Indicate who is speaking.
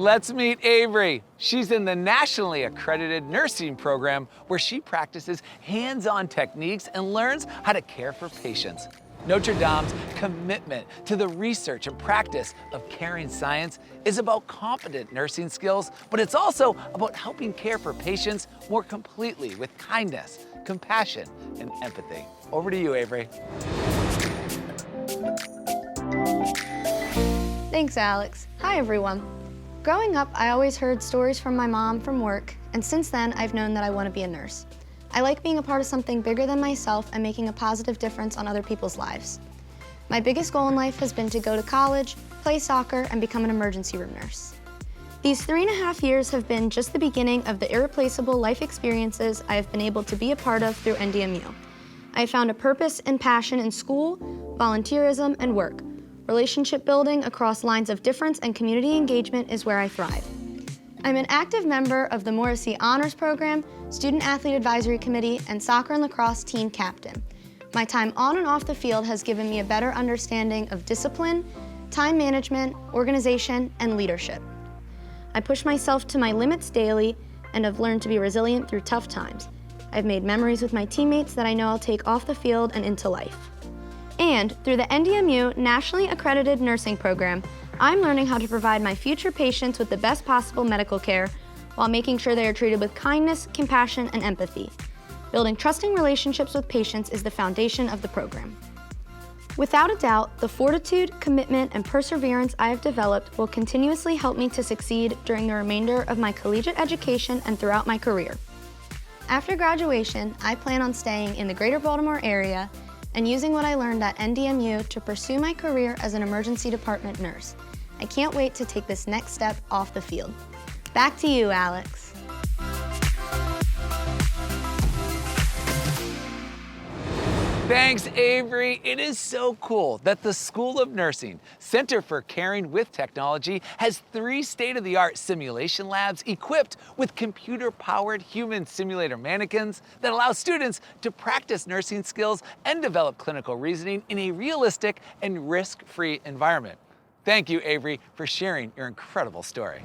Speaker 1: Let's meet Averee. She's in the nationally accredited nursing program where she practices hands-on techniques and learns how to care for patients. Notre Dame's commitment to the research and practice of caring science is about competent nursing skills, but it's also about helping care for patients more completely with kindness, compassion, and empathy. Over to you, Averee.
Speaker 2: Thanks, Alex. Hi, everyone. Growing up, I always heard stories from my mom from work, and since then, I've known that I want to be a nurse. I like being a part of something bigger than myself and making a positive difference on other people's lives. My biggest goal in life has been to go to college, play soccer, and become an emergency room nurse. These 3.5 years have been just the beginning of the irreplaceable life experiences I have been able to be a part of through NDMU. I have found a purpose and passion in school, volunteerism, and work. Relationship building across lines of difference and community engagement is where I thrive. I'm an active member of the Morrissey Honors Program, Student Athlete Advisory Committee, and Soccer and Lacrosse Team Captain. My time on and off the field has given me a better understanding of discipline, time management, organization, and leadership. I push myself to my limits daily and have learned to be resilient through tough times. I've made memories with my teammates that I know I'll take off the field and into life. And through the NDMU Nationally Accredited Nursing Program, I'm learning how to provide my future patients with the best possible medical care while making sure they are treated with kindness, compassion, and empathy. Building trusting relationships with patients is the foundation of the program. Without a doubt, the fortitude, commitment, and perseverance I have developed will continuously help me to succeed during the remainder of my collegiate education and throughout my career. After graduation, I plan on staying in the greater Baltimore area and using what I learned at NDMU to pursue my career as an emergency department nurse. I can't wait to take this next step off the field. Back to you, Alex.
Speaker 1: Thanks, Averee. It is so cool that the School of Nursing Center for Caring with Technology has 3 state-of-the-art simulation labs equipped with computer-powered human simulator mannequins that allow students to practice nursing skills and develop clinical reasoning in a realistic and risk-free environment. Thank you, Averee, for sharing your incredible story.